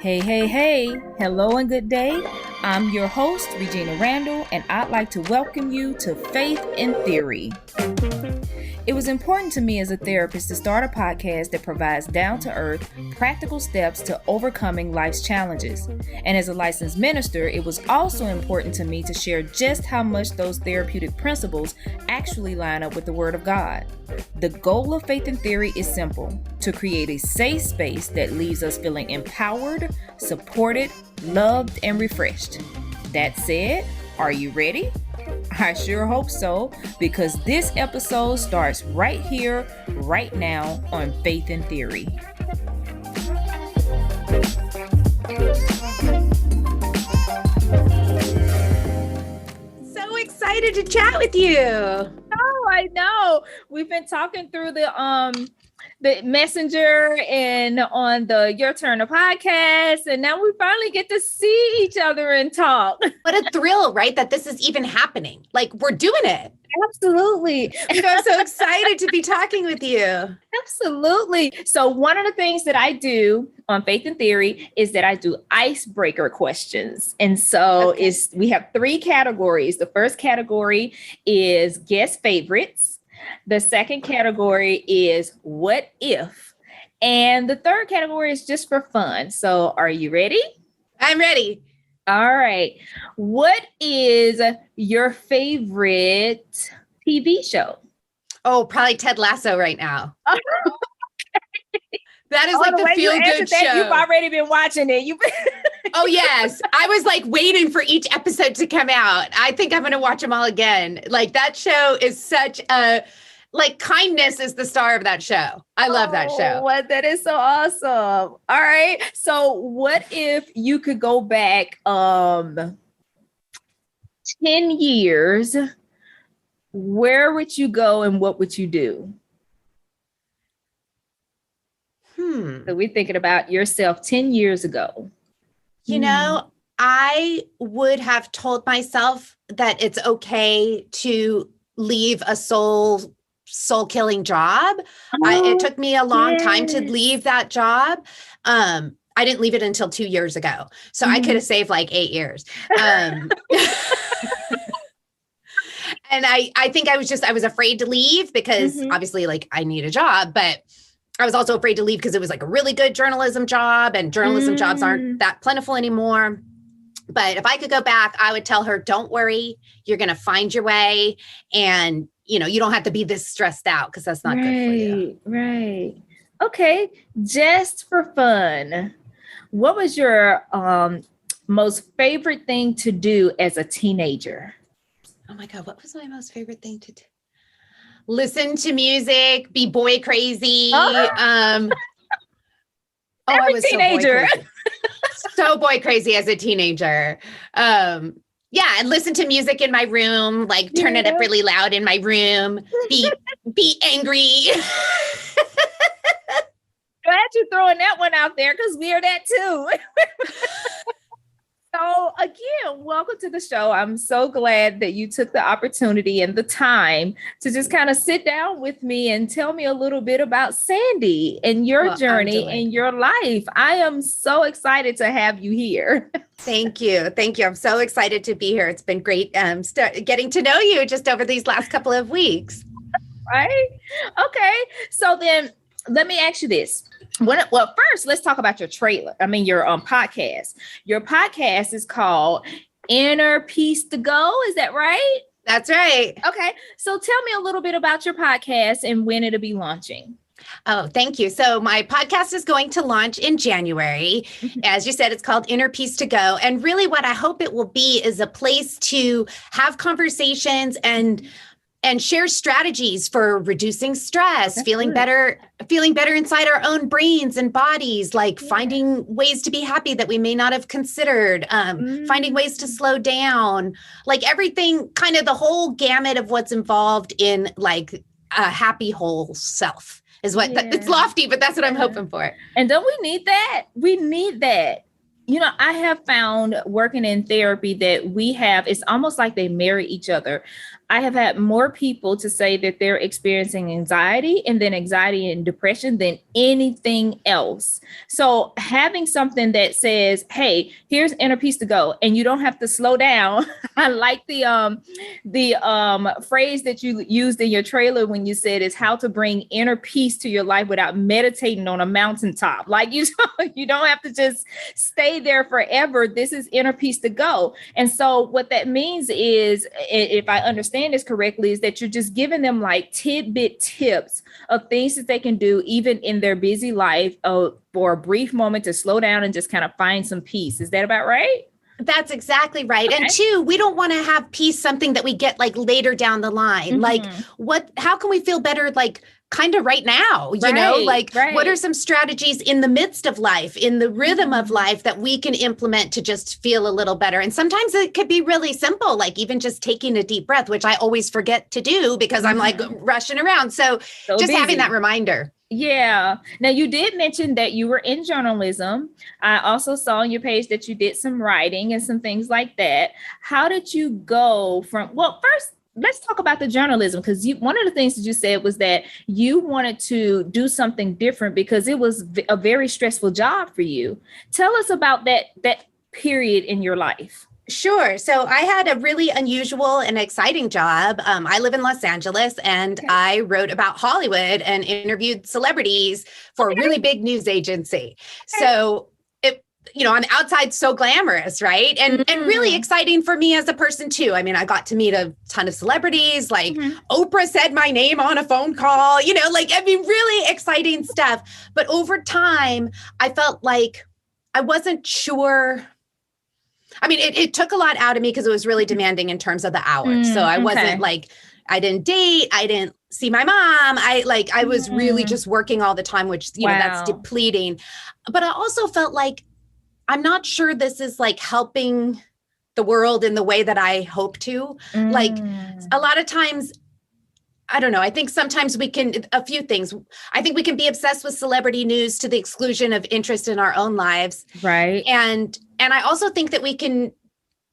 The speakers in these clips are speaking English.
Hey, hey, hey, hello and good day. I'm your host, Regina Randall, and I'd like to welcome you to Faith in Theory. It was important to me as a therapist to start a podcast that provides down-to-earth, practical steps to overcoming life's challenges. And as a licensed minister, it was also important to me to share just how much those therapeutic principles actually line up with the Word of God. The goal of Faith in Theory is simple: to create a safe space that leaves us feeling empowered, supported, loved, and refreshed. That said, are you ready? I sure hope so, because this episode starts right here, right now on Faith in Theory. So excited to chat with you. Oh, I know. We've been talking through the messenger and on the Your Turn to podcast, and now we finally get to see each other and talk. What a thrill, right? That this is even happening. Like, we're doing it. Absolutely. I'm so excited to be talking with you. Absolutely. So one of the things that I do on Faith in Theory is that I do icebreaker questions. And so we have three categories. The first category is guest favorites. The second category is what if? And the third category is just for fun. So are you ready? I'm ready. All right. What is your favorite TV show? Oh, probably Ted Lasso right now. That is like the feel-good show. You've already been watching it. Oh, yes. I was like waiting for each episode to come out. I think I'm going to watch them all again. Like, that show is such a... Like, kindness is the star of that show. I love that show. What? That is so awesome. All right. So what if you could go back 10 years? Where would you go and what would you do? So we're thinking about yourself 10 years ago. You know, I would have told myself that it's okay to leave a soul-killing job. It took me a long time to leave that job. I didn't leave it until 2 years ago. So I could have saved like 8 years. And I think I was afraid to leave because obviously like I need a job, but I was also afraid to leave because it was like a really good journalism job, and journalism jobs aren't that plentiful anymore. But if I could go back, I would tell her, don't worry, you're going to find your way. And, you know, you don't have to be this stressed out because that's not good for you. Right. Okay. Just for fun, what was your most favorite thing to do as a teenager? Oh my God, what was my most favorite thing to do? Listen to music, be boy crazy. Every I was teenager. So boy crazy as a teenager. And listen to music in my room, like turn it up really loud in my room, be angry. Glad you're throwing that one out there because we are that too. So again, welcome to the show. I'm so glad that you took the opportunity and the time to just kind of sit down with me and tell me a little bit about Sandy and your journey and your life. I am so excited to have you here. Thank you. Thank you. I'm so excited to be here. It's been great getting to know you just over these last couple of weeks. Right? Okay. So then let me ask you this. Well, first, let's talk about your your podcast. Your podcast is called Inner Peace to Go. Is that right? That's right. Okay. So tell me a little bit about your podcast and when it'll be launching. Oh, thank you. So my podcast is going to launch in January. As you said, it's called Inner Peace to Go. And really what I hope it will be is a place to have conversations and share strategies for reducing stress, feeling better inside our own brains and bodies, like finding ways to be happy that we may not have considered, finding ways to slow down, like everything, kind of the whole gamut of what's involved in like a happy whole self is what it's lofty, but that's what I'm hoping for. And don't we need that? We need that. I have found working in therapy that it's almost like they marry each other. I have had more people to say that they're experiencing anxiety and depression than anything else. So having something that says, hey, here's inner peace to go, and you don't have to slow down. I like the phrase that you used in your trailer when you said is how to bring inner peace to your life without meditating on a mountaintop. Like you don't have to just stay there forever. This is inner peace to go. And so what that means is, if I understand this correctly, is that you're just giving them like tidbit tips of things that they can do even in their busy life for a brief moment to slow down and just kind of find some peace. Is that about right? That's exactly right. Okay. And two, we don't want to have peace something that we get like later down the line. Like how can we feel better like kind of right now, you know, like what are some strategies in the midst of life, in the rhythm of life that we can implement to just feel a little better? And sometimes it could be really simple, like even just taking a deep breath, which I always forget to do because I'm like rushing around. So just busy. Having that reminder. Yeah. Now, you did mention that you were in journalism. I also saw on your page that you did some writing and some things like that. How did you go first, let's talk about the journalism, because one of the things that you said was that you wanted to do something different because it was a very stressful job for you. Tell us about that period in your life. Sure. So I had a really unusual and exciting job. I live in Los Angeles, and I wrote about Hollywood and interviewed celebrities for a really big news agency. So I'm outside so glamorous, right? And really exciting for me as a person too. I mean, I got to meet a ton of celebrities, like Oprah said my name on a phone call, really exciting stuff. But over time, I felt like I wasn't sure. I mean, it took a lot out of me because it was really demanding in terms of the hours. So I wasn't like, I didn't date. I didn't see my mom. I was really just working all the time, which, that's depleting. But I also felt like, I'm not sure this is like helping the world in the way that I hope to. Like a lot of times, I don't know. I think sometimes a few things. I think we can be obsessed with celebrity news to the exclusion of interest in our own lives. Right. And I also think that we can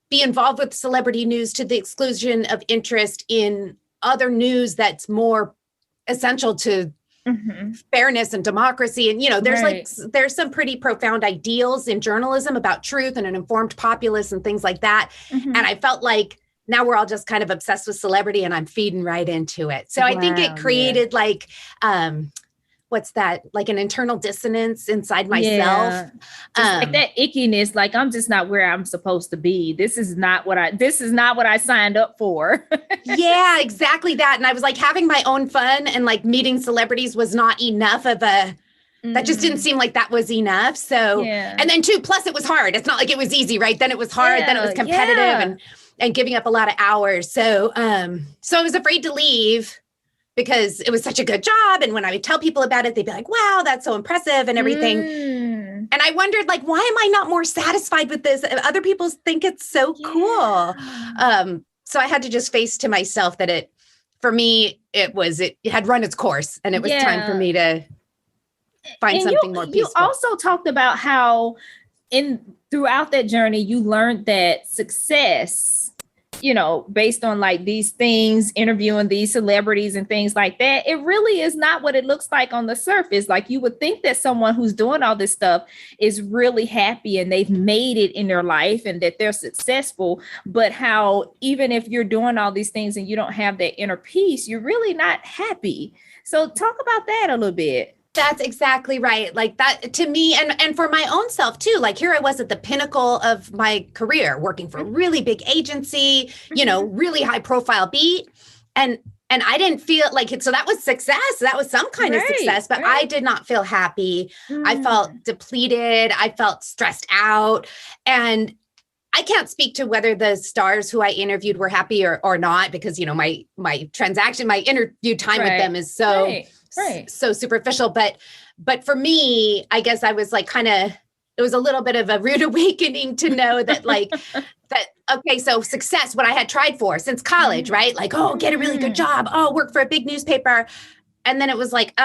be involved with celebrity news to the exclusion of interest in other news that's more essential to fairness and democracy. And, there's some pretty profound ideals in journalism about truth and an informed populace and things like that. And I felt like now we're all just kind of obsessed with celebrity and I'm feeding right into it. So I think it created what's that? Like an internal dissonance inside myself. Like that ickiness, like I'm just not where I'm supposed to be. This is not what I signed up for. Yeah, exactly that. And I was like having my own fun and like meeting celebrities was not enough of that just didn't seem like that was enough. So, and then plus it was hard. It's not like it was easy, right? Then it was hard. Then it was competitive and giving up a lot of hours. So, so I was afraid to leave because it was such a good job. And when I would tell people about it, they'd be like, wow, that's so impressive and everything. And I wondered, like, why am I not more satisfied with this? Other people think it's so cool. So I had to just face to myself that for me, it had run its course and it was time for me to find something more peaceful. You also talked about how throughout that journey, you learned that success, based on like these things, interviewing these celebrities and things like that, it really is not what it looks like on the surface. Like you would think that someone who's doing all this stuff is really happy and they've made it in their life and that they're successful, but how even if you're doing all these things and you don't have that inner peace, you're really not happy. So talk about that a little bit. That's exactly right. Like that to me and for my own self too, like here I was at the pinnacle of my career working for a really big agency, really high profile beat. And I didn't feel like it. So that was success. That was some kind of success, but I did not feel happy. I felt depleted. I felt stressed out. And I can't speak to whether the stars who I interviewed were happy or not, because, my interview time with them is so superficial. But for me, I guess I was like it was a little bit of a rude awakening to know that okay, so success, what I had tried for since college, right? Like, get a really good job. Work for a big newspaper. And then it was like,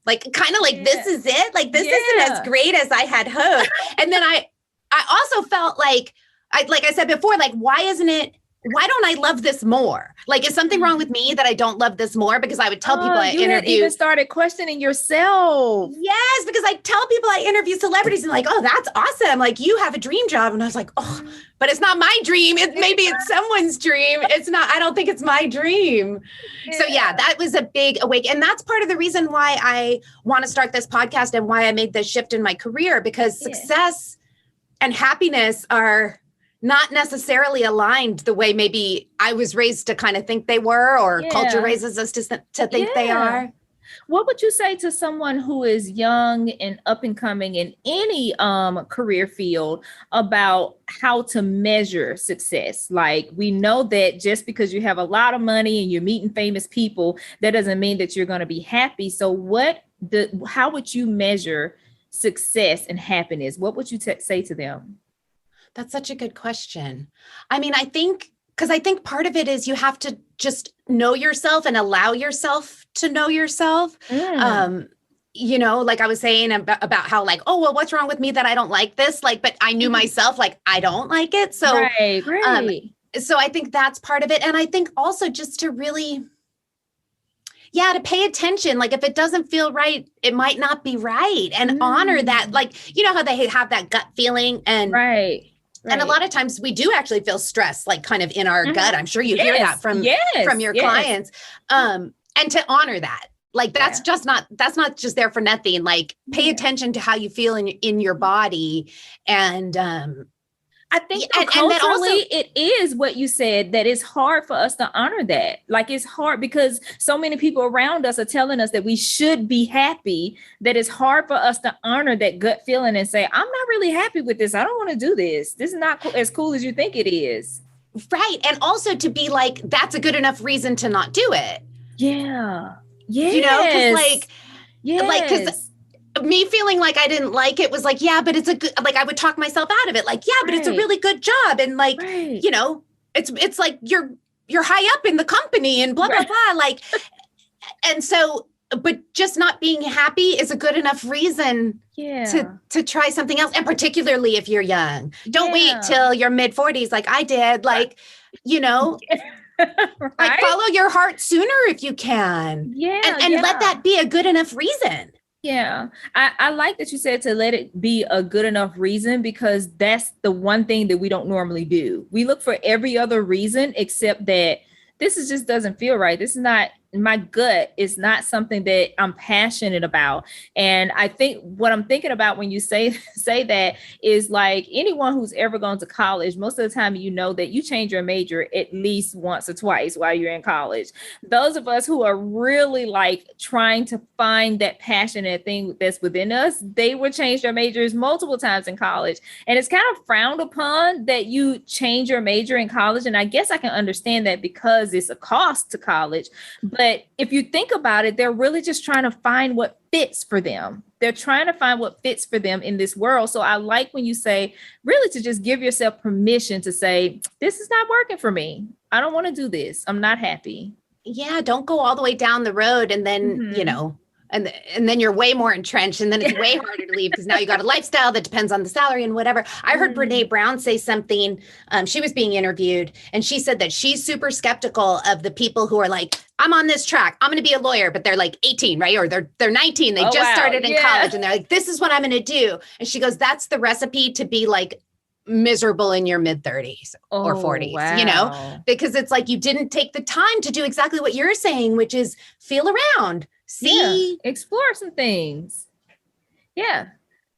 Like kind of like, this is it. Like, this isn't as great as I had hoped. And then I also felt like I said before, like, why don't I love this more? Like, is something wrong with me that I don't love this more? Because I would tell people I interview. You even started questioning yourself. Yes, because I tell people I interview celebrities and like, oh, that's awesome. Like, you have a dream job. And I was like, oh, but it's not my dream. Maybe it's someone's dream. It's not, I don't think it's my dream. Yeah. So yeah, that was a big awakening. And that's part of the reason why I want to start this podcast and why I made this shift in my career, because success and happiness are not necessarily aligned the way maybe I was raised to kind of think they were, or culture raises us to think they are. What would you say to someone who is young and up and coming in any career field about how to measure success? Like, we know that just because you have a lot of money and you're meeting famous people, that doesn't mean that you're going to be happy. So how would you measure success and happiness? What would you say to them? That's such a good question. I mean, I think part of it is you have to just know yourself and allow yourself to know yourself. You know, like I was saying about how like, oh, well, what's wrong with me that I don't like this? Like, but I knew myself, like, I don't like it. So, right. So I think that's part of it. And I think also just to really, to pay attention. Like, if it doesn't feel right, it might not be right, and honor that. Like, you know how they have that gut feeling, and and a lot of times we do actually feel stress, like kind of in our gut. I'm sure you hear that from your clients. And to honor that, like, that's not just there for nothing. Like, pay attention to how you feel in your body. And, I think culturally, it is what you said, that it's hard for us to honor that. Like, it's hard because so many people around us are telling us that we should be happy, that it's hard for us to honor that gut feeling and say, I'm not really happy with this. I don't want to do this. This is not as cool as you think it is. Right. And also to be like, that's a good enough reason to not do it. Yeah. You know, because me feeling like I didn't like it was like, but it's a good, like, I would talk myself out of it. Like, but it's a really good job. And like, you know, it's like you're high up in the company and blah, blah, blah. Like, and so, but just not being happy is a good enough reason to try something else. And particularly if you're young, don't wait till your mid 40s. Like I did, like, you know, like, follow your heart sooner if you can. And let that be a good enough reason. Yeah, I like that you said to let it be a good enough reason, because that's the one thing that we don't normally do. We look for every other reason except that this just doesn't feel right. This is not, my gut is not something that I'm passionate about. And I think what I'm thinking about when you say that is like, anyone who's ever gone to college, most of the time, you know that you change your major at least once or twice while you're in college. Those of us who are really like trying to find that passionate thing that's within us, they will change their majors multiple times in college. And it's kind of frowned upon that you change your major in college. And I guess I can understand that because it's a cost to college. But if you think about it, they're really just trying to find what fits for them. They're trying to find what fits for them in this world. So I like when you say, really, to just give yourself permission to say, this is not working for me. I don't want to do this. I'm not happy. Yeah. Don't go all the way down the road and then, you know, and then you're way more entrenched, and then it's way harder to leave because now you got a lifestyle that depends on the salary and whatever. I heard Brene Brown say something. She was being interviewed, and she said that she's super skeptical of the people who are like, I'm on this track, I'm going to be a lawyer, but they're like 18, right? Or they're 19. They just started in college, and they're like, this is what I'm going to do. And she goes, that's the recipe to be like miserable in your mid 30s or 40s, you know, because it's like, you didn't take the time to do exactly what you're saying, which is feel around. See, explore some things. Yeah.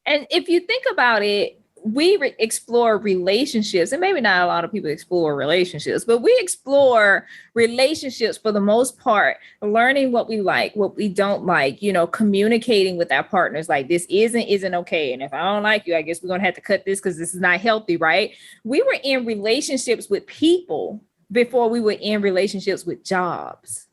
And if you think about it, we explore relationships, and maybe not a lot of people explore relationships, but we explore relationships for the most part, learning what we like, what we don't like, you know, communicating with our partners, like this isn't okay. And if I don't like you, I guess we're going to have to cut this because this is not healthy, right? We were in relationships with people before we were in relationships with jobs.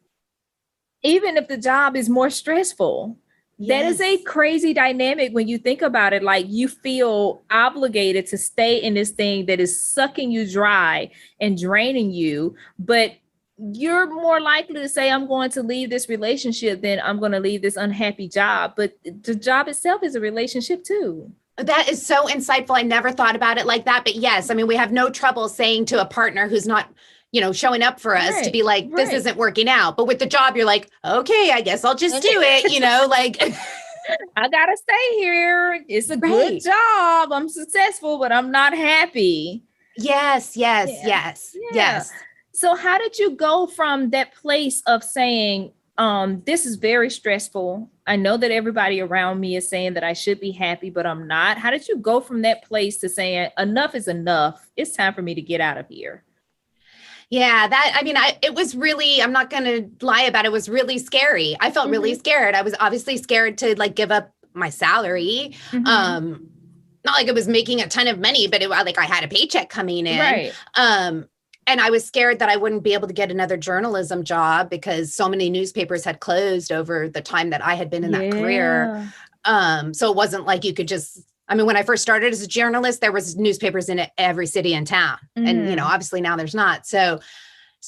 Even if the job is more stressful, that is a crazy dynamic when you think about it. Like, you feel obligated to stay in this thing that is sucking you dry and draining you. But you're more likely to say, I'm going to leave this relationship than I'm going to leave this unhappy job. But the job itself is a relationship too. That is so insightful. I never thought about it like that. But yes, I mean, we have no trouble saying to a partner who's not, showing up for us to be like, this isn't working out. But with the job, you're like, okay, I guess I'll just do it, like. I got to stay here. It's a good job. I'm successful, but I'm not happy. Yes. So how did you go from that place of saying, this is very stressful. I know that everybody around me is saying that I should be happy, but I'm not. How did you go from that place to saying enough is enough? It's time for me to get out of here. Yeah, it was really, I'm not going to lie about it, was really scary. I felt really scared. I was obviously scared to like give up my salary. Not like I was making a ton of money, but I had a paycheck coming in. Right. And I was scared that I wouldn't be able to get another journalism job because so many newspapers had closed over the time that I had been in that career. So it wasn't like you could just, when I first started as a journalist, there was newspapers in every city in town. And, obviously now there's not. So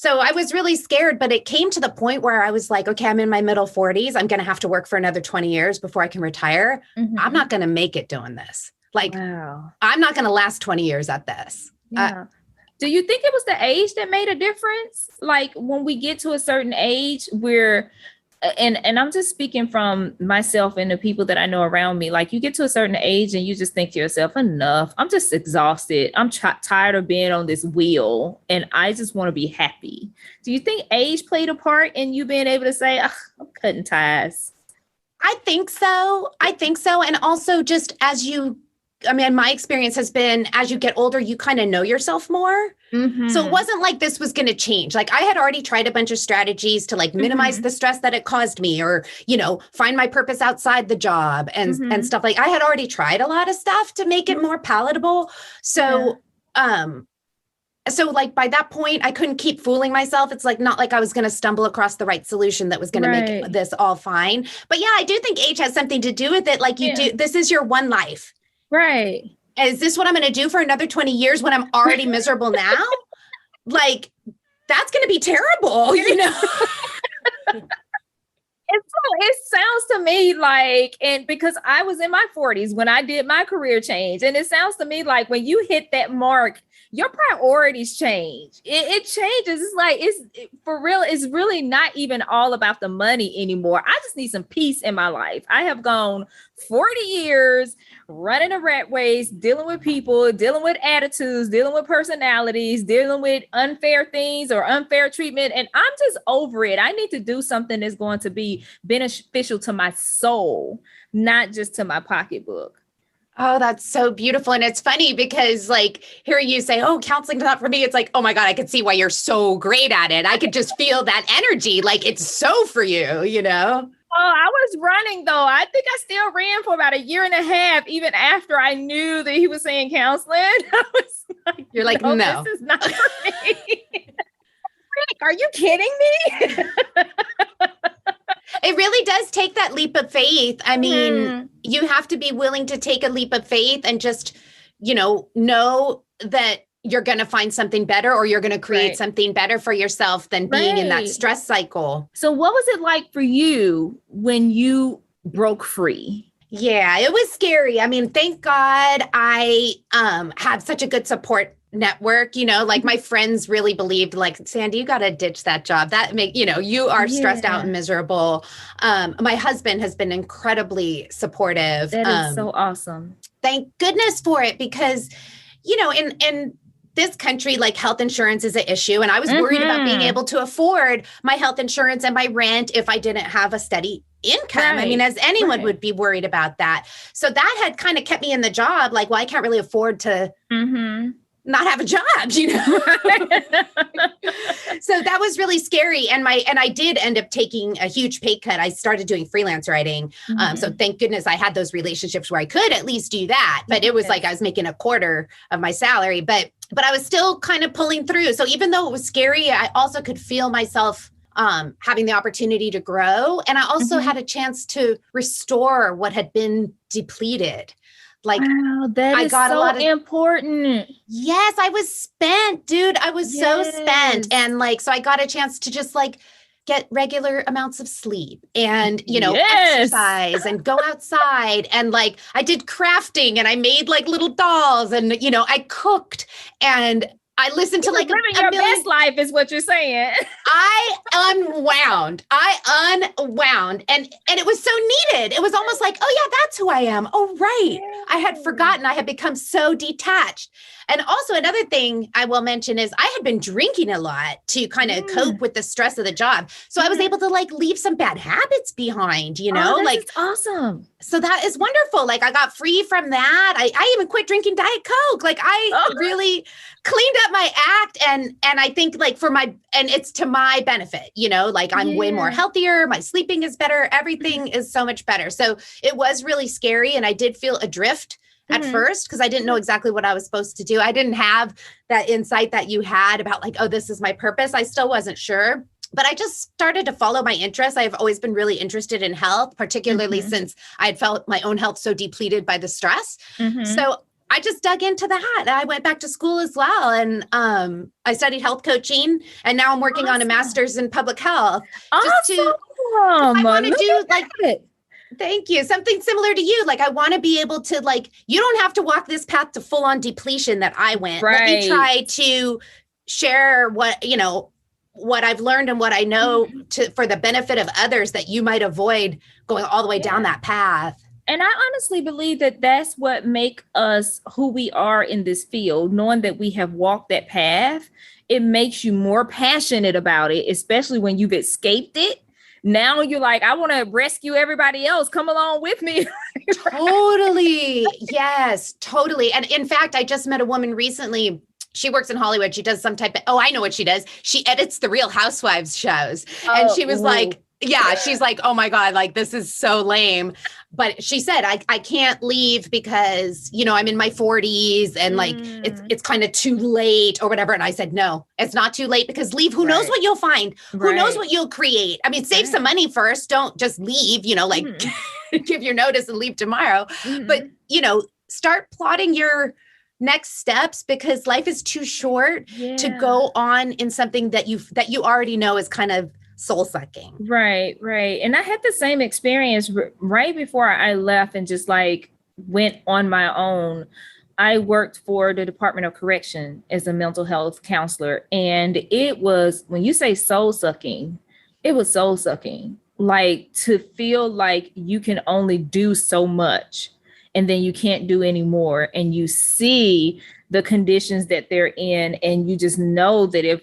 I was really scared, but it came to the point where I was like, okay, I'm in my middle 40s. I'm going to have to work for another 20 years before I can retire. I'm not going to make it doing this. I'm not going to last 20 years at this. Yeah. Do you think it was the age that made a difference? Like when we get to a certain age where, and I'm just speaking from myself and the people that I know around me, like you get to a certain age and you just think to yourself, enough, I'm just exhausted. I'm tired of being on this wheel and I just want to be happy. Do you think age played a part in you being able to say, I'm cutting ties? I think so. And also just my experience has been as you get older, you kind of know yourself more. So it wasn't like this was going to change. Like I had already tried a bunch of strategies to like minimize the stress that it caused me or, find my purpose outside the job and stuff. Like I had already tried a lot of stuff to make it more palatable. So, so like by that point, I couldn't keep fooling myself. It's like not like I was going to stumble across the right solution that was going to make this all fine. But yeah, I do think age has something to do with it. Like you do, this is your one life. Right. Is this what I'm going to do for another 20 years when I'm already miserable now? Like, that's going to be terrible, It sounds to me like, and because I was in my 40s when I did my career change, and it sounds to me like when you hit that mark, your priorities change. It changes. It's like, for real. It's really not even all about the money anymore. I just need some peace in my life. I have gone 40 years running a rat race, dealing with people, dealing with attitudes, dealing with personalities, dealing with unfair things or unfair treatment. And I'm just over it. I need to do something that's going to be beneficial to my soul, not just to my pocketbook. Oh, that's so beautiful. And it's funny because like hearing you say, oh, counseling's not for me. It's like, oh my God, I could see why you're so great at it. I could just feel that energy. Like it's so for you, Oh, I was running though. I think I still ran for about a year and a half, even after I knew that he was saying counseling. I was like, you're like, no, this is not for me. Are you kidding me? It really does take that leap of faith. I mean, you have to be willing to take a leap of faith and just, know that you're going to find something better or you're going to create something better for yourself than being in that stress cycle. So what was it like for you when you broke free? Yeah, it was scary. I mean, thank God I have such a good support network, like my friends really believed like, Sandy, you got to ditch that job. That you are stressed out and miserable. My husband has been incredibly supportive. That is so awesome. Thank goodness for it because, in this country, like health insurance is an issue. And I was worried about being able to afford my health insurance and my rent if I didn't have a steady income. I mean, as anyone would be worried about that. So that had kind of kept me in the job. Like, well, I can't really afford to not have a job, So that was really scary. And I did end up taking a huge pay cut. I started doing freelance writing. So thank goodness I had those relationships where I could at least do that. But it was like I was making a quarter of my salary, but I was still kind of pulling through. So even though it was scary, I also could feel myself having the opportunity to grow. And I also had a chance to restore what had been depleted. Like, wow, that I is got a so lot of important. Yes, I was spent, dude. I was so spent. Yes. And like, so I got a chance to just like get regular amounts of sleep and, Yes. exercise and go outside. And like, I did crafting and I made like little dolls and, I cooked and I listened to like living a your million. best life is what you're saying. I unwound. And it was so needed. It was almost like, oh yeah, that's who I am. Oh, right. I had forgotten. I had become so detached. And also another thing I will mention is I had been drinking a lot to kind of cope with the stress of the job. So I was able to like leave some bad habits behind, That's awesome. so that is wonderful. Like I got free from that. I even quit drinking Diet Coke. Like I really cleaned up my act. And I think like and it's to my benefit, like I'm way more healthier. My sleeping is better. Everything is so much better. So it was really scary. And I did feel adrift at first because I didn't know exactly what I was supposed to do. I didn't have that insight that you had about like, oh, this is my purpose. I still wasn't sure. But I just started to follow my interests. I've always been really interested in health, particularly since I had felt my own health so depleted by the stress. So I just dug into that. I went back to school as well. And I studied health coaching. And now I'm working on a master's in public health. I want to do like it. Thank you. Something similar to you. Like, I want to be able to like, you don't have to walk this path to full on depletion that I went. Let me try to share what I've learned and what I know for the benefit of others that you might avoid going all the way down that path. And I honestly believe that that's what make us who we are in this field, knowing that we have walked that path. It makes you more passionate about it, especially when you've escaped it. Now you're like, I want to rescue everybody else. Come along with me. Totally. Yes, totally. And in fact, I just met a woman recently. She works in Hollywood. She does some type of, I know what she does. She edits the Real Housewives shows. And she was like, she's like, oh my God, like this is so lame. But she said, I can't leave because, I'm in my 40s and like, it's kind of too late or whatever. And I said, no, it's not too late because leave. Who knows what you'll find? Who knows what you'll create? I mean, save some money first. Don't just leave, like give your notice and leave tomorrow. But, start plotting your next steps because life is too short to go on in something that you already know is kind of soul sucking. Right. And I had the same experience right before I left and just like went on my own. I worked for the Department of Correction as a mental health counselor. And it was, when you say soul sucking, it was soul sucking. Like to feel like you can only do so much and then you can't do any more. And you see the conditions that they're in. And you just know that if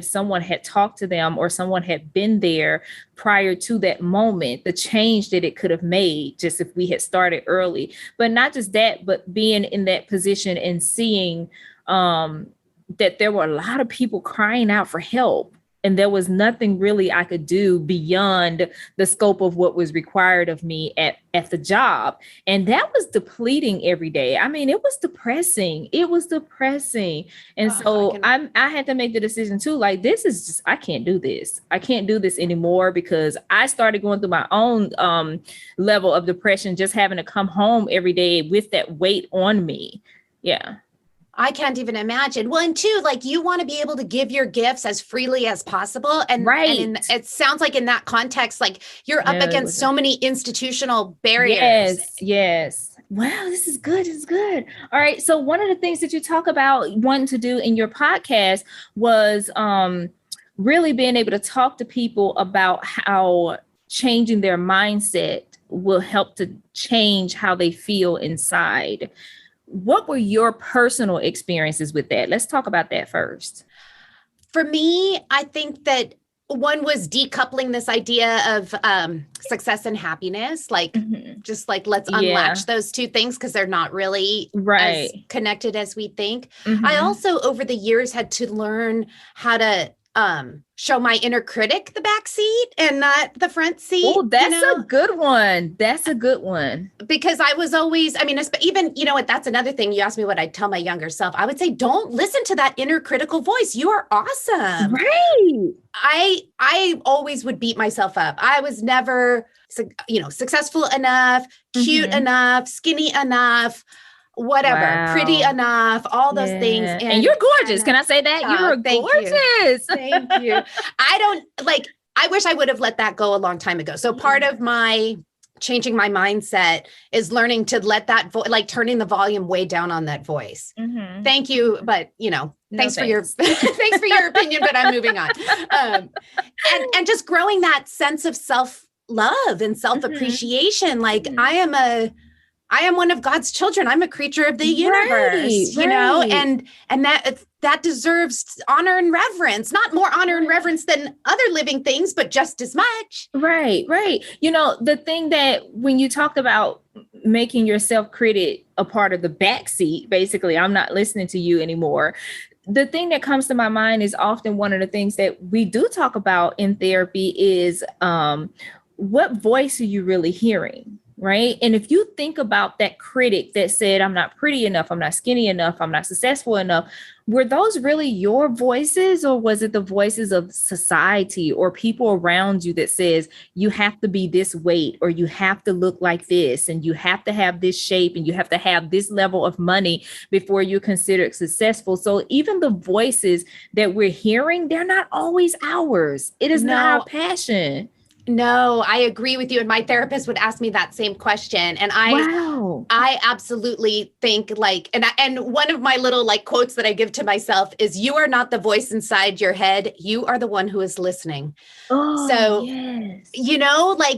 someone had talked to them or someone had been there prior to that moment, the change that it could have made just if we had started early. But not just that, but being in that position and seeing that there were a lot of people crying out for help. And there was nothing really I could do beyond the scope of what was required of me at the job. And that was depleting every day. I mean, it was depressing. And I had to make the decision too, like, this is just, I can't do this. I can't do this anymore because I started going through my own level of depression, just having to come home every day with that weight on me. Yeah. I can't even imagine. Well, and two, like you want to be able to give your gifts as freely as possible. And it sounds like in that context, like you're up against so many institutional barriers. Yes. Wow, this is good. All right. So one of the things that you talk about wanting to do in your podcast was really being able to talk to people about how changing their mindset will help to change how they feel inside. What were your personal experiences with that? Let's talk about that first. For me, I think that one was decoupling this idea of success and happiness, like just like let's unlatch those two things because they're not really as connected as we think. I also, over the years, had to learn how to show my inner critic the back seat and not the front seat. Oh, that's a good one. That's a good one. Because I was always, I mean, even, you know what, that's another thing. You asked me what I'd tell my younger self. I would say, don't listen to that inner critical voice. You are awesome. Right. I always would beat myself up. I was never, successful enough, cute enough, skinny enough, whatever, pretty enough, all those things. And you're gorgeous. Can I say that? You're gorgeous. Thank you. I wish I would have let that go a long time ago. So part of my changing my mindset is learning to let that turning the volume way down on that voice. Thank you. But thanks for your thanks for your opinion, but I'm moving on. And just growing that sense of self-love and self-appreciation. Like I am one of God's children. I'm a creature of the universe, and that deserves honor and reverence, not more honor and reverence than other living things, but just as much. Right. The thing that when you talked about making your self-critic a part of the backseat, basically, I'm not listening to you anymore. The thing that comes to my mind is often one of the things that we do talk about in therapy is what voice are you really hearing? Right. And if you think about that critic that said, I'm not pretty enough, I'm not skinny enough, I'm not successful enough, were those really your voices, or was it the voices of society or people around you that says you have to be this weight, or you have to look like this, and you have to have this shape, and you have to have this level of money before you're considered successful? So even the voices that we're hearing, they're not always ours. It is not our passion. No, I agree with you. And my therapist would ask me that same question. And I absolutely think and one of my little quotes that I give to myself is, you are not the voice inside your head. You are the one who is listening. Oh, so, yes.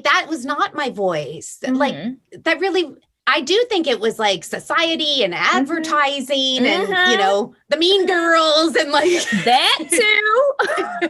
That was not my voice. That really, I do think it was society and advertising and, the mean girls and that too.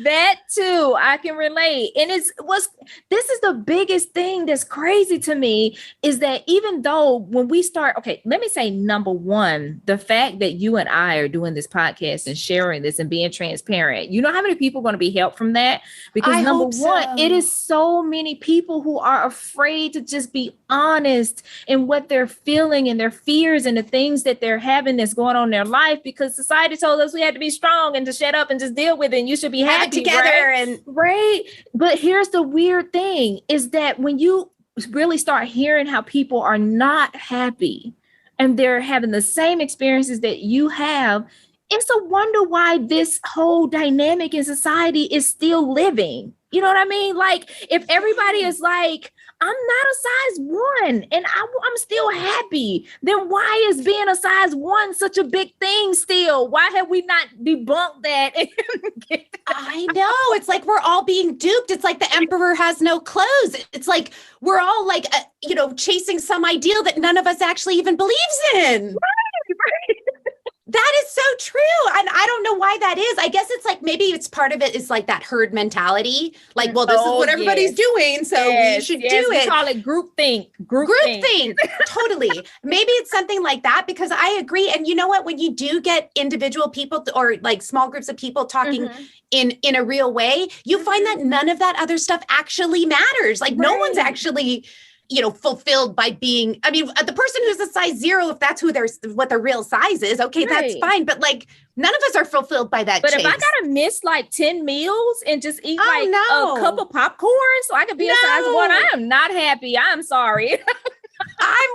That too, I can relate. And this is the biggest thing that's crazy to me, is that even though when we start, let me say, number one, the fact that you and I are doing this podcast and sharing this and being transparent, you know how many people are going to be helped from that? Because number one, it is so many people who are afraid to just be honest in what they're feeling and their fears and the things that they're having that's going on in their life, because society told us we had to be strong and to shut up and just deal with it, and you should be happy together. Right. But here's the weird thing, is that when you really start hearing how people are not happy and they're having the same experiences that you have, it's a wonder why this whole dynamic in society is still living. You know what I mean? If everybody is I'm not a size 1 and I'm still happy, then why is being a size 1 such a big thing still? Why have we not debunked that? I know. It's we're all being duped. It's the emperor has no clothes. It's we're all chasing some ideal that none of us actually even believes in. Right. That is so true. And I don't know why that is. I guess it's maybe it's part of it is that herd mentality. This is what everybody's doing, so we should do it. We call it groupthink. Groupthink. Totally. Maybe it's something like that, because I agree. And you know what? When you do get individual people or small groups of people talking in a real way, you find that none of that other stuff actually matters. No one's actually fulfilled by being, the person who's a size 0, if that's what their real size is, that's fine. But none of us are fulfilled by that. But if I gotta miss 10 meals and just eat a cup of popcorn so I could be a size 1, I am not happy. I'm sorry. I'm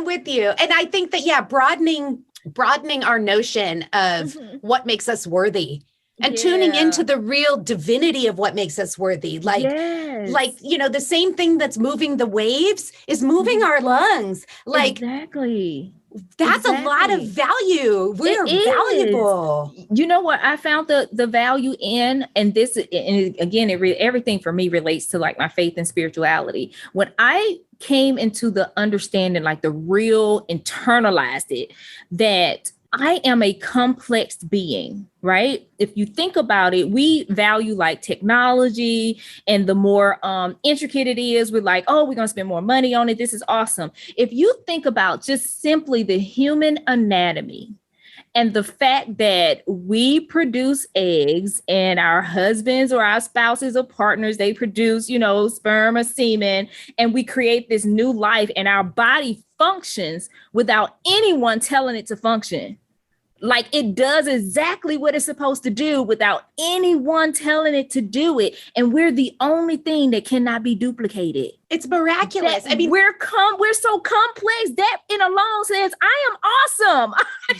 with you. And I think that, broadening our notion of what makes us worthy. And tuning into the real divinity of what makes us worthy. The same thing that's moving the waves is moving our lungs. That's a lot of value. We're valuable. You know what I found the value in, and this, and again, everything for me relates to my faith and spirituality. When I came into the understanding, the real internalized it, that I am a complex being, right? If you think about it, we value technology, and the more intricate it is, we're we're going to spend more money on it. This is awesome. If you think about just simply the human anatomy And the fact that we produce eggs and our husbands or our spouses or partners, they produce, sperm or semen, and we create this new life and our body functions without anyone telling it to function. Like it does exactly what it's supposed to do without anyone telling it to do it. And we're the only thing that cannot be duplicated. It's miraculous. We're so complex. That in alone says, I am awesome.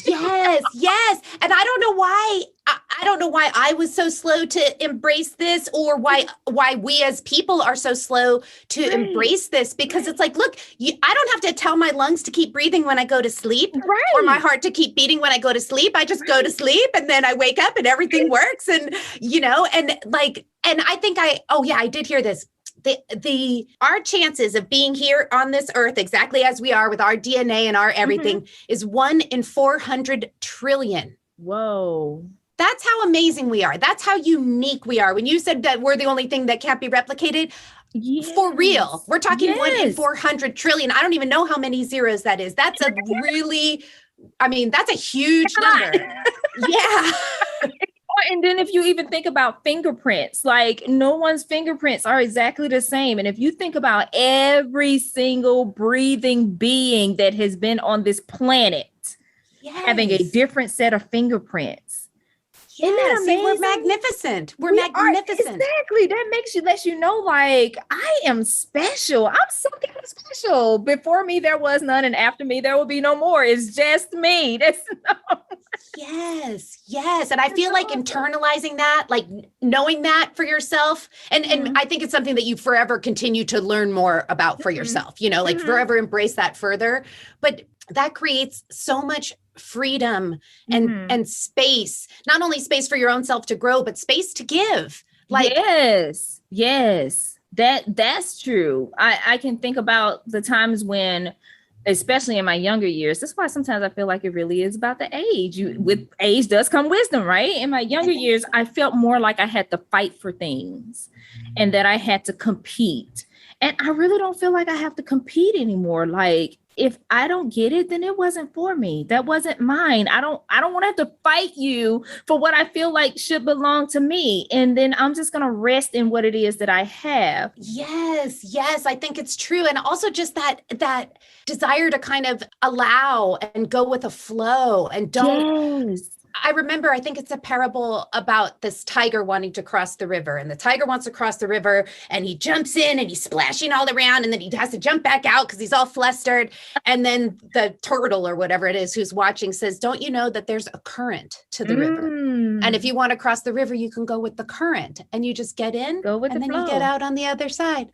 Yes. And I don't know why. I don't know why I was so slow to embrace this, or why we as people are so slow to embrace this, because it's like, look, I don't have to tell my lungs to keep breathing when I go to sleep, or my heart to keep beating when I go to sleep. I just go to sleep and then I wake up and everything works. And, and I think I did hear this. Our chances of being here on this earth exactly as we are with our DNA and our everything is 1 in 400 trillion. Whoa. That's how amazing we are. That's how unique we are. When you said that we're the only thing that can't be replicated, for real, we're talking 1 in 400 trillion. I don't even know how many zeros that is. That's a huge number. Yeah. And then if you even think about fingerprints, like no one's fingerprints are exactly the same. And if you think about every single breathing being that has been on this planet having a different set of fingerprints. Yeah, we're magnificent. We're magnificent. Exactly. That lets you know, like, I am special. I'm something special. Before me, there was none. And after me, there will be no more. It's just me. Yes. And I feel like internalizing that, like knowing that for yourself. And I think it's something that you forever continue to learn more about for yourself, forever embrace that further. But that creates so much freedom and space, not only space for your own self to grow, but space to give. Like, yes, that's true. I can think about the times when, especially in my younger years, that's why sometimes I feel like it really is about the age. With age does come wisdom, right? In my younger years, I felt more like I had to fight for things and that I had to compete. And I really don't feel like I have to compete anymore. Like, if I don't get it, then it wasn't for me. That wasn't mine. I don't want to have to fight you for what I feel like should belong to me. And then I'm just going to rest in what it is that I have. Yes. I think it's true. And also just that desire to kind of allow and go with a flow and don't. Yes. I remember, I think it's a parable about this tiger wanting to cross the river, and the tiger wants to cross the river and he jumps in and he's splashing all around, and then he has to jump back out because he's all flustered. And then the turtle or whatever it is who's watching says, don't you know that there's a current to the river? And if you want to cross the river, you can go with the current, and you just get in and then you get out on the other side.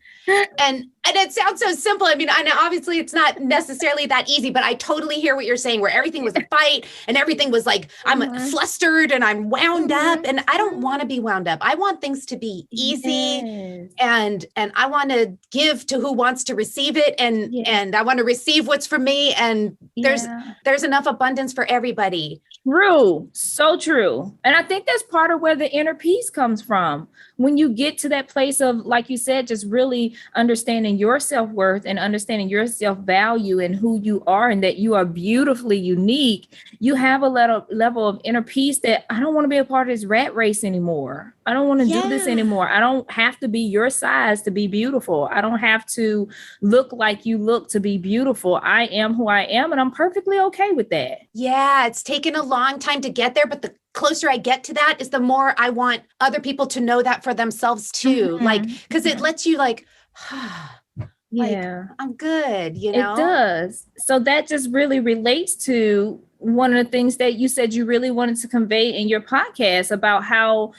And it sounds so simple. I mean, obviously it's not necessarily that easy, but I totally hear what you're saying, where everything was a fight and everything was like, I'm flustered and I'm wound up, and I don't want to be wound up. I want things to be easy, and I want to give to who wants to receive it. And I want to receive what's for me. And there's enough abundance for everybody. True. So true. And I think that's part of where the inner peace comes from. When you get to that place of, like you said, just really understanding your self-worth and understanding your self-value and who you are, and that you are beautifully unique, you have a level of inner peace that I don't want to be a part of this rat race anymore. I don't want to do this anymore. I don't have to be your size to be beautiful. I don't have to look like you look to be beautiful. I am who I am, and I'm perfectly okay with that. Yeah, it's taken a long time to get there, but the closer I get to that is the more I want other people to know that for themselves too. Like, because it lets you like, I'm good, It does. So that just really relates to one of the things that you said you really wanted to convey in your podcast about how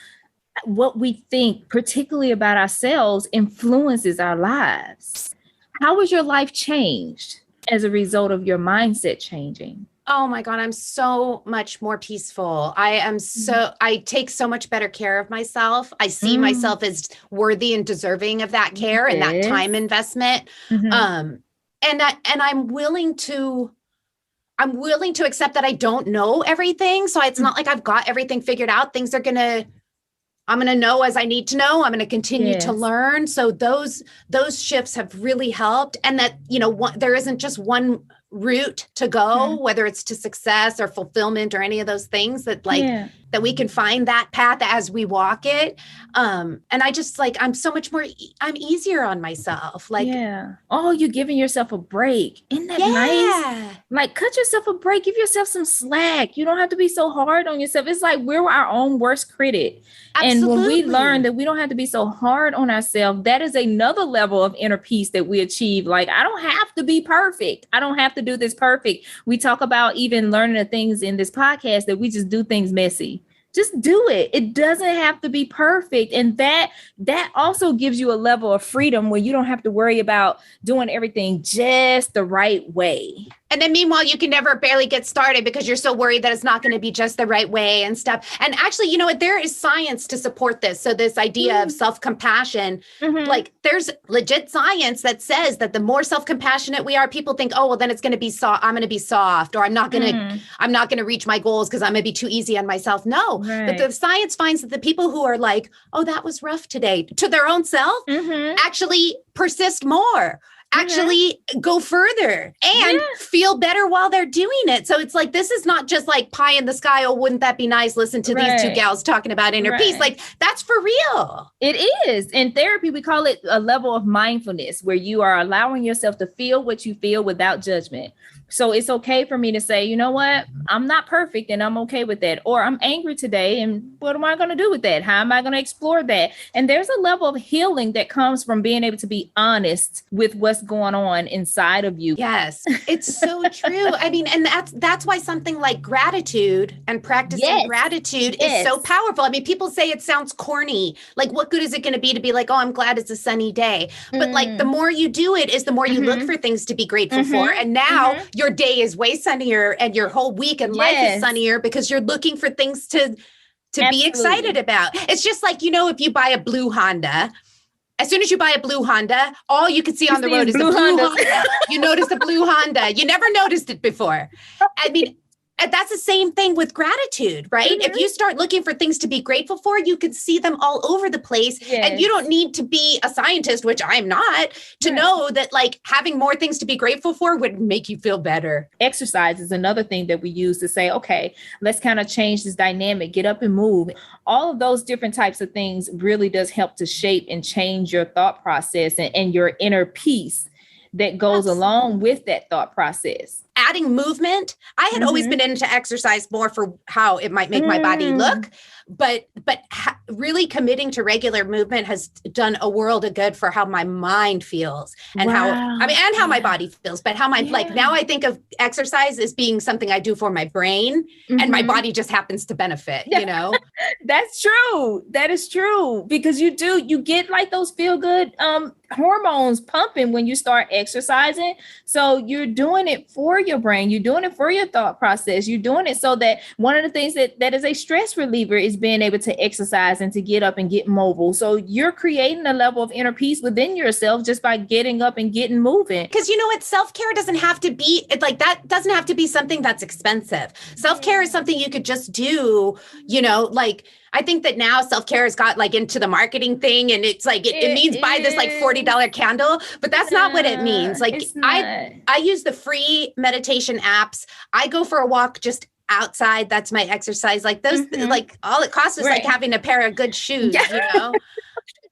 what we think, particularly about ourselves, influences our lives. How was your life changed as a result of your mindset changing? Oh my God, I'm so much more peaceful. I take so much better care of myself. I see myself as worthy and deserving of that care and that time investment. And I'm willing to accept that I don't know everything. So it's not like I've got everything figured out. I'm going to know as I need to know. I'm going to continue to learn. So those shifts have really helped. And that, there isn't just one route to go, whether it's to success or fulfillment or any of those things that that we can find that path as we walk it. And I just I'm so much more, I'm easier on myself. Oh, you're giving yourself a break. Isn't that nice? Like, cut yourself a break, give yourself some slack. You don't have to be so hard on yourself. It's like we're our own worst critic. Absolutely. And when we learn that we don't have to be so hard on ourselves, that is another level of inner peace that we achieve. Like, I don't have to be perfect. I don't have to do this perfect. We talk about even learning the things in this podcast that we just do things messy. Just do it. It doesn't have to be perfect. And that also gives you a level of freedom where you don't have to worry about doing everything just the right way. And then meanwhile, you can never barely get started because you're so worried that it's not going to be just the right way and stuff. And actually, you know what? There is science to support this. So this idea of self-compassion, like there's legit science that says that the more self-compassionate we are, people think, oh, well, then it's going to be soft. I'm going to be soft, or I'm not going to reach my goals because I'm going to be too easy on myself. No, but the science finds that the people who are like, oh, that was rough today, to their own self, actually persist more. Actually go further and feel better while they're doing it. So it's like, this is not just like pie in the sky. Oh, wouldn't that be nice? Listen to these two gals talking about inner peace. Like, that's for real. It is. In therapy, we call it a level of mindfulness where you are allowing yourself to feel what you feel without judgment. So it's okay for me to say, you know what? I'm not perfect and I'm okay with that. Or I'm angry today. And what am I going to do with that? How am I going to explore that? And there's a level of healing that comes from being able to be honest with what's going on inside of you. Yes, it's so true. I mean, and that's why something like gratitude and practicing gratitude is so powerful. I mean, people say it sounds corny. Like, what good is it going to be to be like, oh, I'm glad it's a sunny day. But like, the more you do it is the more you look for things to be grateful for. And now your day is way sunnier and your whole week and life is sunnier because you're looking for things to be excited about. It's just like, you know, if you buy a blue Honda, as soon as you buy a blue Honda, all you can see on the road is the blue Honda. You notice the blue Honda. You never noticed it before. I mean, that's the same thing with gratitude, right? If you start looking for things to be grateful for, you can see them all over the place. And you don't need to be a scientist, which I'm not, to know that like having more things to be grateful for would make you feel better. Exercise is another thing that we use to say, okay, let's kind of change this dynamic, get up and move. All of those different types of things really does help to shape and change your thought process and your inner peace that goes along with that thought process. Adding movement. I had always been into exercise more for how it might make my body look, but really committing to regular movement has done a world of good for how my mind feels and how my body feels, but how my, like now I think of exercise as being something I do for my brain and my body just happens to benefit, you know? That's true. That is true because you get like those feel good, hormones pumping when you start exercising. So you're doing it for your brain. You're doing it for your thought process. You're doing it so that one of the things that is a stress reliever is being able to exercise and to get up and get mobile. So you're creating a level of inner peace within yourself just by getting up and getting moving. Because you know what? Self-care doesn't have to be like that. Doesn't have to be something that's expensive. Self-care is something you could just do, you know, like I think that now self-care has got like into the marketing thing and it's like, it means buy this like $40 candle, but that's not what it means. Like I use the free meditation apps. I go for a walk just outside. That's my exercise. Like those, like all it costs is like having a pair of good shoes, you know?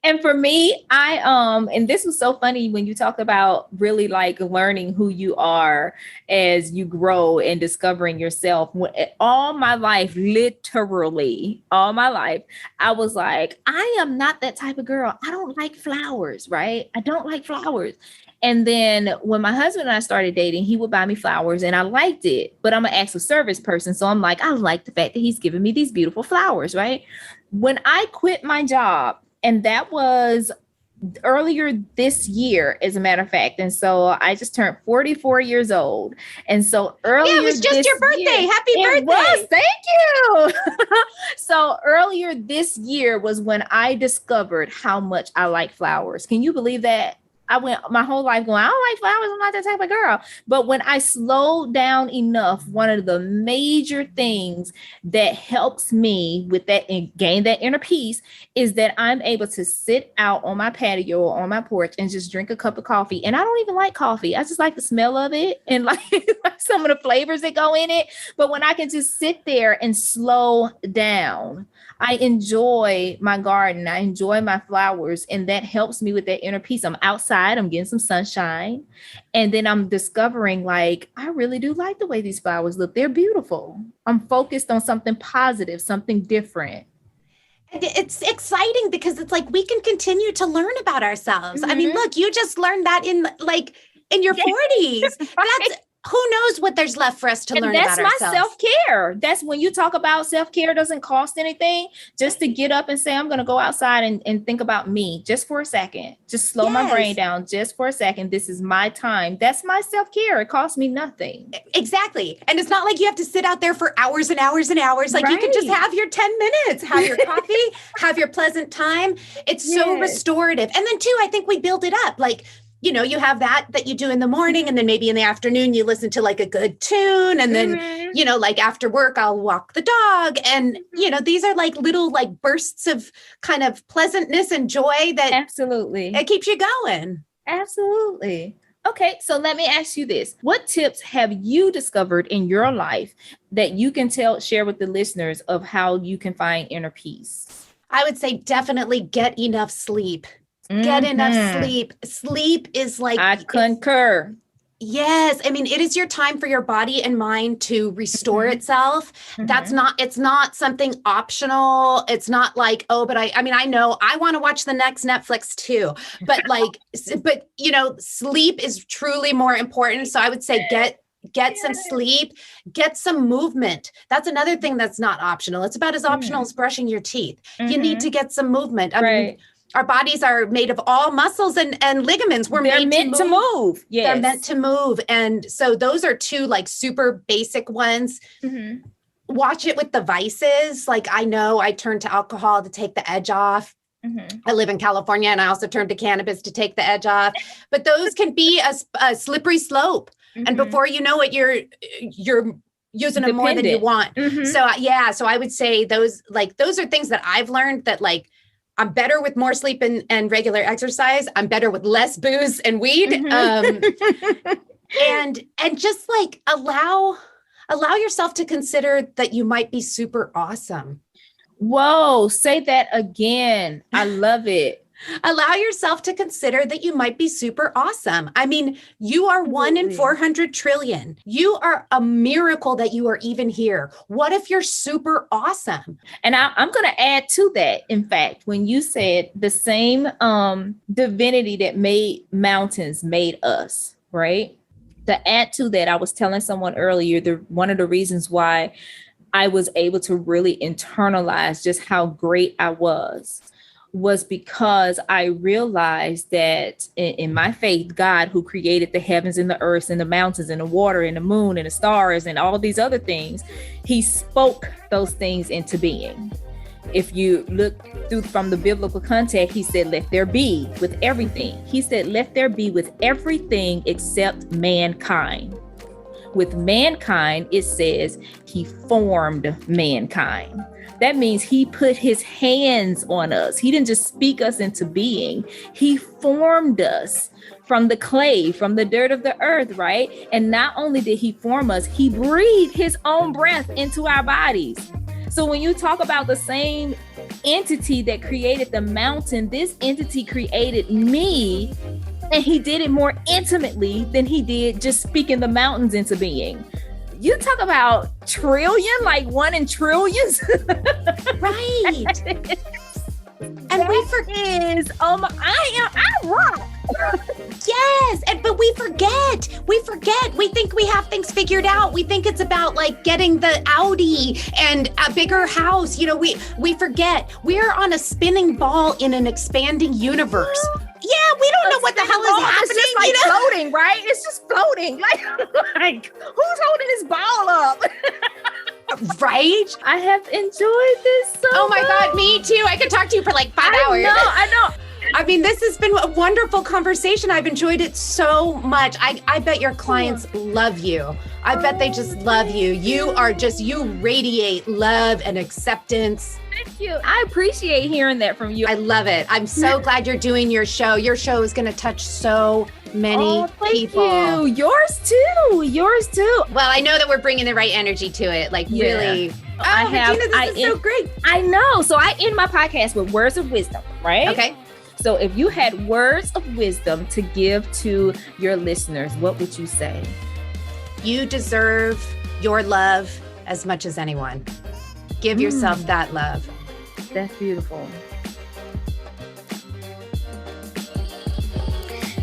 And for me, and this was so funny when you talk about really like learning who you are as you grow and discovering yourself. All my life, literally all my life, I was like, I am not that type of girl. I don't like flowers, right? I don't like flowers. And then when my husband and I started dating, he would buy me flowers and I liked it, but I'm an acts of service person. So I'm like, I like the fact that he's giving me these beautiful flowers, right? When I quit my job, and that was earlier this year, as a matter of fact. And so I just turned 44 years old. And so earlier, it was just your birthday. Happy birthday. It was. Thank you. So earlier this year was when I discovered how much I like flowers. Can you believe that? I went my whole life going, I don't like flowers. I'm not that type of girl. But when I slowed down enough, one of the major things that helps me with that and gain that inner peace is that I'm able to sit out on my patio or on my porch and just drink a cup of coffee. And I don't even like coffee. I just like the smell of it and like some of the flavors that go in it. But when I can just sit there and slow down, I enjoy my garden. I enjoy my flowers. And that helps me with that inner peace. I'm outside, I'm getting some sunshine. And then I'm discovering like, I really do like the way these flowers look. They're beautiful. I'm focused on something positive, something different. And it's exciting because it's like we can continue to learn about ourselves. Mm-hmm. I mean, look, you just learned that in your 40s. Right. That's who knows what there's left for us to learn about ourselves. That's my self-care. That's when you talk about self-care doesn't cost anything. Just to get up and say, I'm going to go outside and think about me just for a second. Just slow my brain down just for a second. This is my time. That's my self-care. It costs me nothing. Exactly. And it's not like you have to sit out there for hours and hours and hours. Like you can just have your 10 minutes, have your coffee, have your pleasant time. It's so restorative. And then too, I think we build it up. Like, you know, you have that you do in the morning, and then maybe in the afternoon, you listen to like a good tune. And then, you know, like after work, I'll walk the dog. And, you know, these are like little like bursts of kind of pleasantness and joy that absolutely it keeps you going. Absolutely. Okay. So let me ask you this. What tips have you discovered in your life that you can share with the listeners of how you can find inner peace? I would say definitely get enough sleep. Get enough sleep. Sleep is like... I concur. Yes. I mean, it is your time for your body and mind to restore itself. It's not something optional. It's not like, oh, but I mean, I know I want to watch the next Netflix too, but you know, sleep is truly more important. So I would say get some sleep, get some movement. That's another thing that's not optional. It's about as optional as brushing your teeth. You need to get some movement. I mean, our bodies are made of all muscles and ligaments. They're meant to move. Yes. They're meant to move. And so those are two like super basic ones. Watch it with the vices. Like I know I turn to alcohol to take the edge off. I live in California and I also turn to cannabis to take the edge off. But those can be a slippery slope. And before you know it, you're using them more than you want. So I would say those are things that I've learned that like, I'm better with more sleep and regular exercise. I'm better with less booze and weed. And just like allow yourself to consider that you might be super awesome. Whoa, say that again. I love it. Allow yourself to consider that you might be super awesome. I mean, you are 1 in 400 trillion. You are a miracle that you are even here. What if you're super awesome? And I'm going to add to that. In fact, when you said the same divinity that made mountains made us, right? To add to that, I was telling someone earlier, one of the reasons why I was able to really internalize just how great I was because I realized that in my faith, God, who created the heavens and the earth and the mountains and the water and the moon and the stars and all these other things, he spoke those things into being. If you look through from the biblical context, he said, let there be with everything. He said, let there be with everything except mankind. With mankind, it says he formed mankind. That means he put his hands on us. He didn't just speak us into being. He formed us from the clay, from the dirt of the earth, right? And not only did he form us, he breathed his own breath into our bodies. So when you talk about the same entity that created the mountain, this entity created me, and he did it more intimately than he did just speaking the mountains into being. You talk about trillion, like 1 in trillions. Right. And we forget. I rock. Yes. But we forget. We think we have things figured out. We think it's about like getting the Audi and a bigger house. You know, we forget we're on a spinning ball in an expanding universe. Yeah, we don't know what the hell is happening. It's just like floating, right? It's just floating. Like who's holding this ball up? Right? I have enjoyed this so Oh my God, me too. I could talk to you for like 5 hours. I know. I mean, this has been a wonderful conversation. I've enjoyed it so much. I bet your clients love you. I bet they just love you. You radiate love and acceptance. Thank you. I appreciate hearing that from you. I love it. I'm so glad you're doing your show. Your show is going to touch so many people. You. Yours too. Well, I know that we're bringing the right energy to it. Like really. Regina, this is so great. I know. So I end my podcast with words of wisdom, right? Okay. So if you had words of wisdom to give to your listeners, what would you say? You deserve your love as much as anyone. Give yourself that love. That's beautiful.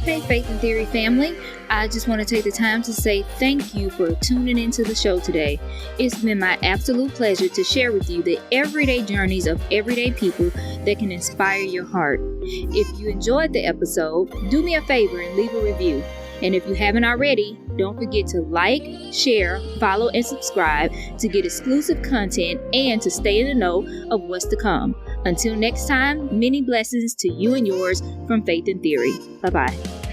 Hey, Faith and Theory family. I just want to take the time to say thank you for tuning into the show today. It's been my absolute pleasure to share with you the everyday journeys of everyday people that can inspire your heart. If you enjoyed the episode, do me a favor and leave a review. And if you haven't already, don't forget to like, share, follow, and subscribe to get exclusive content and to stay in the know of what's to come. Until next time, many blessings to you and yours from Faith and Theory. Bye-bye.